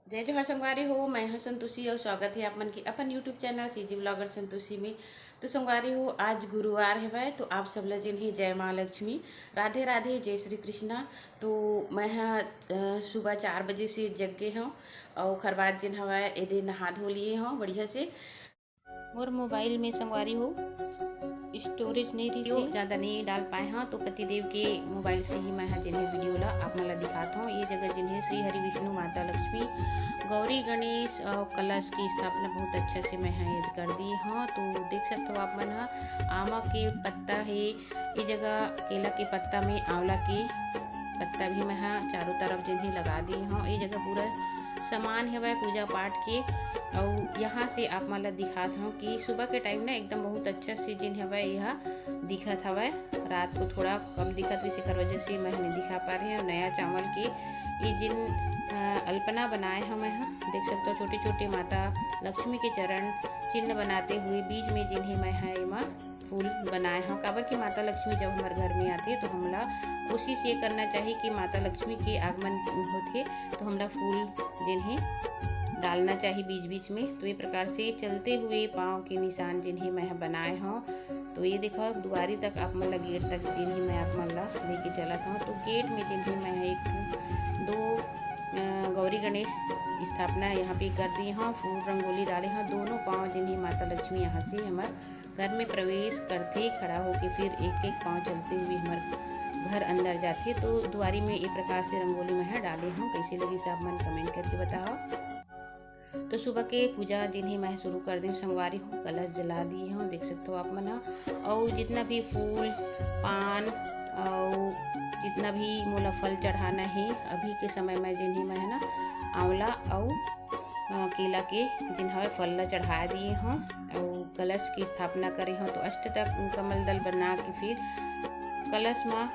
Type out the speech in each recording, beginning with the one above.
जय जोहर संगवारी हो। मैं हूं संतोषी और स्वागत है आप मन की अपन YouTube channel CG blogger Santoshi में। तो संगवारी हो, आज गुरुवार है तो आप सब ला जिन्हें जय माँ लक्ष्मी, राधे राधे, जय श्री कृष्णा। तो मैं सुबह 4 बजे से जग गए हूँ और ओखर बाद जिन हवा एदे नहा धो लिए हूँ बढ़िया से। मोर मोबाइल में संगवारी हो स्टोरेज नहीं रही से ज़्यादा नहीं डाल पाए हाँ, तो पतिदेव के मोबाइल से ही मैं जिन्हें वीडियो ला आप मला दिखाता हूँ। ये जगह जिन्हें श्री हरि विष्णु माता लक्ष्मी गौरी गणेश और कलश की स्थापना बहुत अच्छा से मैं यहाँ कर दी हाँ। तो देख सकते हो आप मन आमा के पत्ता है, ये जगह केला के पत्ता में आंवला के पत्ता भी मैं चारों तरफ जिन्हें लगा दी हाँ। ये जगह पूरा सामान है वह पूजा पाठ के। और यहाँ से आप मला दिखात हूँ कि सुबह के टाइम ना एकदम बहुत अच्छा से जिन हवा यह दिखत हवा, रात को थोड़ा कम दिखत इसी कर वजह से मैं नहीं दिखा पा रही हूँ। नया चावल के ये जिन अल्पना बनाए हम यहाँ देख सकते हो, छोटे छोटे माता लक्ष्मी के चरण चिन्ह बनाते हुए बीच में जिन्हें मैं यहाँ फूल बनाए हैं। काबर की माता लक्ष्मी जब हमारे घर में आती है तो हमला कोशिश ये करना चाहिए कि माता लक्ष्मी के आगमन होते तो हमला फूल जिन्हें डालना चाहिए बीच बीच में। तो ये प्रकार से चलते हुए पाँव के निशान जिन्हें मैं बनाए हूँ। तो ये देखो दुआरी तक आप मतलब गेट तक जिन्हें मैं आप मतलब लेके चला था। तो गेट में जिन्हें मैं एक दो गौरी गणेश स्थापना यहाँ पे कर दी हाँ, फूल रंगोली डाले हाँ। दोनों पाँव जिन्हें माता लक्ष्मी यहाँ से हमारे घर में प्रवेश करते खड़ा होके फिर एक एक पाँव चलते हुए हमारे घर अंदर जाते। तो दुआरी में एक प्रकार से रंगोली में डाले हम, कैसे लगी सब मन कमेंट करके बताओ। तो सुबह के पूजा जिन्हें मैं शुरू कर दी संगवारी हूँ, कलश जला दिए हूँ देख सकते हो आप मना। और जितना भी फूल पान और जितना भी मोला फल चढ़ाना है अभी के समय में जिन्हें मैं है ना आंवला और केला के जिन्हें फल ला चढ़ा दिए हों और कलश की स्थापना करे हों। तो अष्ट तक कमल दल बना के फिर कलश में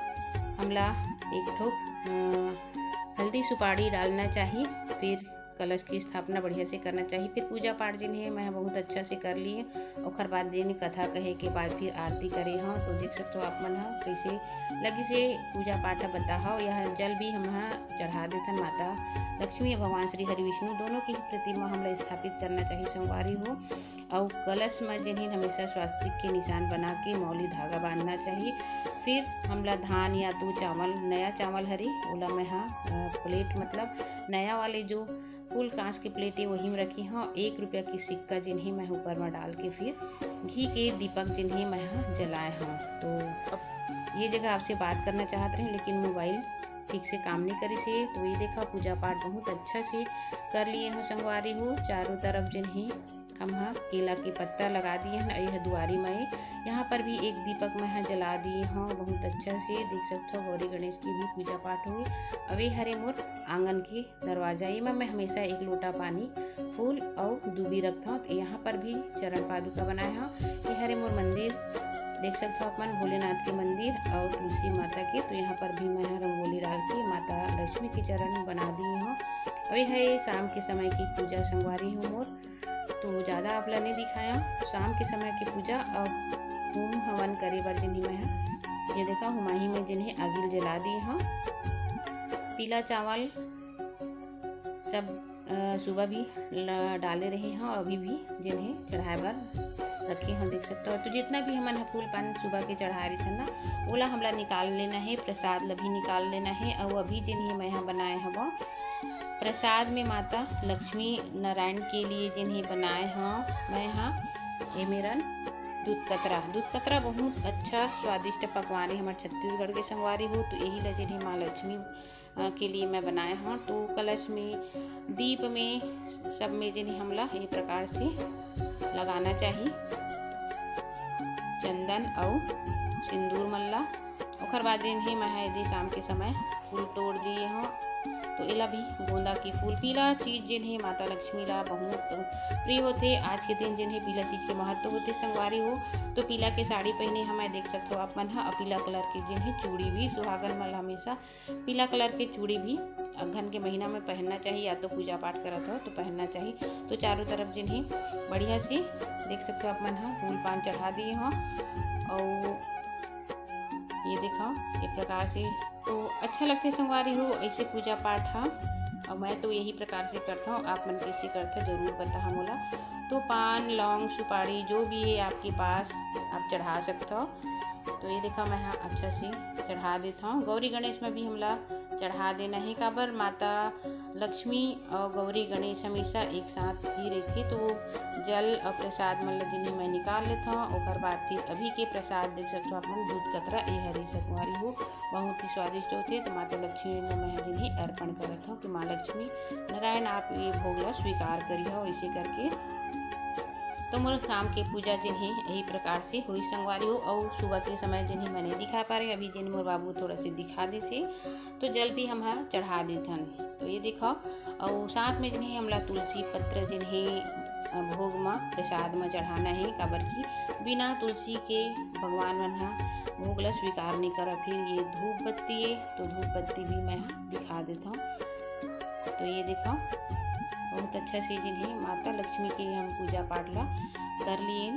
हमला एक ठोक हल्दी सुपारी डालना चाहिए, फिर कलश की स्थापना बढ़िया से करना चाहिए। फिर पूजा पाठ जिन्हें मैं बहुत अच्छा से कर लिए और बाद दिन कथा कहे के बाद फिर आरती करे हाँ। तो देख सकते हो आप मन कैसे लगी से पूजा पाठ बताओ। यह जल भी हम चढ़ा देते माता लक्ष्मी भगवान श्री हरि विष्णु दोनों की प्रतिमा हमला स्थापित करना चाहिए संगवारी हो। और कलश में जिन्हें हमेशा स्वास्तिक के निशान बना के मौली धागा बांधना चाहिए। फिर हमला धान या तो चावल नया चावल हरी ओला में प्लेट मतलब नया वाले जो फुल कांच की प्लेटें वही में रखी हाँ। 1 रुपया की सिक्का जिन्हें मैं ऊपर में डाल के फिर घी के दीपक जिन्हें मैं जलाए हाँ। तो अब ये जगह आपसे बात करना चाहते रहे लेकिन मोबाइल ठीक से काम नहीं करी से। तो ये देखा पूजा पाठ बहुत अच्छा से कर लिए हैं संगवारी हो। चारों तरफ जिन्हें हम केला के पत्ता लगा दिए हैं। यह दुआरी में यहाँ पर भी एक दीपक में जला दिए हाँ, बहुत अच्छा से देख सकते हो। गौरी गणेश की भी पूजा पाठ हुई। अभी हरे मोर आंगन के दरवाजा ये मैं हमेशा एक लोटा पानी फूल और दूबी रखता हूँ। तो यहाँ पर भी चरण पादुका बनाया हाँ। ये हरे मोर मंदिर देख सकते हो आप मन, भोलेनाथ के मंदिर और तुलसी माता के। तो यहाँ पर भी मैं रंगोली डाल के माता लक्ष्मी के चरण बना दिए हूँ। अभी है शाम के समय की पूजा संगवारी हूँ मोर, तो ज़्यादा आप ला नहीं दिखाया। शाम के समय की पूजा और होम हवन करे बर जिन्हें मैं ये देखा हुमाही में जिन्हें अगिल जला दिए हाँ। पीला चावल सब सुबह भी डाले रहे हैं, अभी भी जिन्हें चढ़ाए बर रखे हैं देख सकते हो। तो जितना भी हमन फूल पान सुबह के चढ़ा रहे थे ना ओला हमला निकाल लेना है, प्रसाद ला भी निकाल लेना है। और अभी जिन्हें मैं यहाँ बनाए हैं वो प्रसाद में माता लक्ष्मी नारायण के लिए जिन्हें बनाए हैं मैं यहाँ ये मेरा दूध कतरा बहुत अच्छा स्वादिष्ट पकवान है हमारे छत्तीसगढ़ के संगवारी हो। तो यही ला जिन्हें माँ लक्ष्मी के लिए मैं बनाए हैं। तो कलश में दीप में सब में जिन्हें हमला ये प्रकार से लगाना चाहिए चंदन और सिंदूर मल्ला। और बाद दिन ही मैं यदि शाम के समय फूल तोड़ दिए हों। तो इला भी गोंदा की फूल पीला चीज़ जिन्हें माता लक्ष्मी ला बहुत प्रिय होते। आज के दिन जिन्हें पीला चीज़ के महत्व होते संगवारी हो। तो पीला के साड़ी पहने हमें देख सकते हो आप मन और पीला कलर के जिन्हें चूड़ी भी सुहागन मल हमेशा पीला कलर के चूड़ी भी अघन के महीना में पहनना चाहिए, या तो पूजा पाठ करत हो तो पहनना चाहिए। तो चारों तरफ जिन्हें बढ़िया से देख सकते हो आप मन फूल पान चढ़ा दिए हों और ये देखा ये प्रकार से। तो अच्छा लगते संगवारी हो ऐसे पूजा पाठ और मैं तो यही प्रकार से करता हूँ, आप मन कैसे करते हो ज़रूर बता मोला। तो पान लौंग सुपारी जो भी है आपके पास आप चढ़ा सकते हो। तो ये देखा मैं हाँ अच्छा से चढ़ा देता हूँ। गौरी गणेश में भी हमला चढ़ा देना है, काबर माता लक्ष्मी और गौरी गणेश हमेशा एक साथ ही रहती। तो जल और प्रसाद मतलब जिन्हें मैं निकाल लेता हूँ। और बाद फिर अभी के प्रसाद देख सकते हो आप मन, दूध कतरा ये हरी सकुआरी हो बहुत ही स्वादिष्ट होते। तो माता लक्ष्मी ने मैं जिन्हें अर्पण करता हूँ कि माँ लक्ष्मी नारायण आप ये भोगला स्वीकार करिए हो इसे करके। तो मोर शाम के पूजा जिन्हें यही प्रकार से हुई संगवारी हो। और सुबह के समय जिन्हें मैं नहीं दिखा पा रहे, अभी जिन्हें मोर बाबू थोड़ा से दिखा दे से, तो जल भी हम चढ़ा देथन। तो ये देखो और साथ में जिन्हें हमला तुलसी पत्र जिन्हें भोग में प्रसाद में चढ़ाना है, काबर की बिना तुलसी के भगवान मन भोग ला स्वीकार नहीं करा। फिर ये धूप बत्ती है, तो धूप बत्ती भी मैं दिखा देता हूँ। तो ये देखो बहुत अच्छा से जिन्हें माता लक्ष्मी के हम पूजा पाठ ला कर लिए।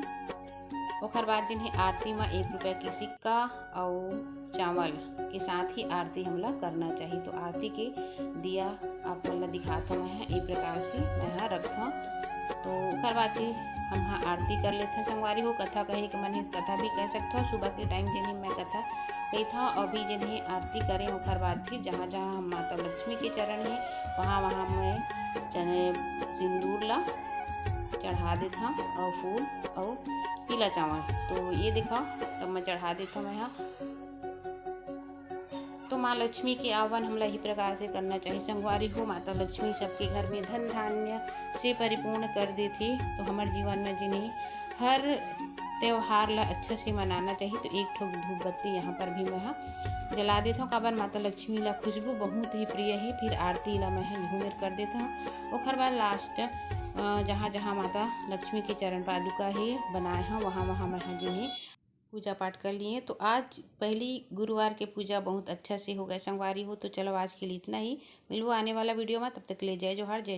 और बाद जिन्हें आरती में 1 रुपया की सिक्का और चावल के साथ ही आरती हमला करना चाहिए। तो आरती के दिया आप मतलब दिखाता हूँ मैं एक प्रकार से मैं रखता हूँ। तो बाद फिर हम आरती कर लेते हैं संगवारी हो। कथा कहे कि मैंने कथा भी कह सकता हूँ, सुबह के टाइम जिन्हें मैं कथा कही था। अभी जिन्हें आरती करें और बाद फिर जहाँ जहाँ हम माता लक्ष्मी के चरण है वहाँ वहाँ मैं सिंदूर ला चढ़ा देता और फूल और पीला चावल। तो ये देखा तब मैं चढ़ा देता हूँ यहाँ। तो माँ लक्ष्मी के आह्वान हमला ही प्रकार से करना चाहिए संगवारी हो। माता लक्ष्मी सबके घर में धन धान्य से परिपूर्ण कर देती। तो हमारे जीवन में जिन्हें हर त्यौहार ला अच्छा से मनाना चाहिए। तो एक ठोक धूप बत्ती यहाँ पर भी मैं जला देता हूँ, काबर माता लक्ष्मी ला खुशबू बहुत ही प्रिय है। फिर आरती ला मैं घूमेर कर देता हूँ। और बाद लास्ट जहाँ जहाँ माता लक्ष्मी के चरण पादुका है बनाए हैं वहाँ वहाँ मैं जिन्हें पूजा पाठ कर लिए। तो आज पहली गुरुवार के पूजा बहुत अच्छा से हो गया संगवारी हो। तो चलो आज के लिए इतना ही, मिलूँ आने वाला वीडियो में, तब तक ले जय जोहार जय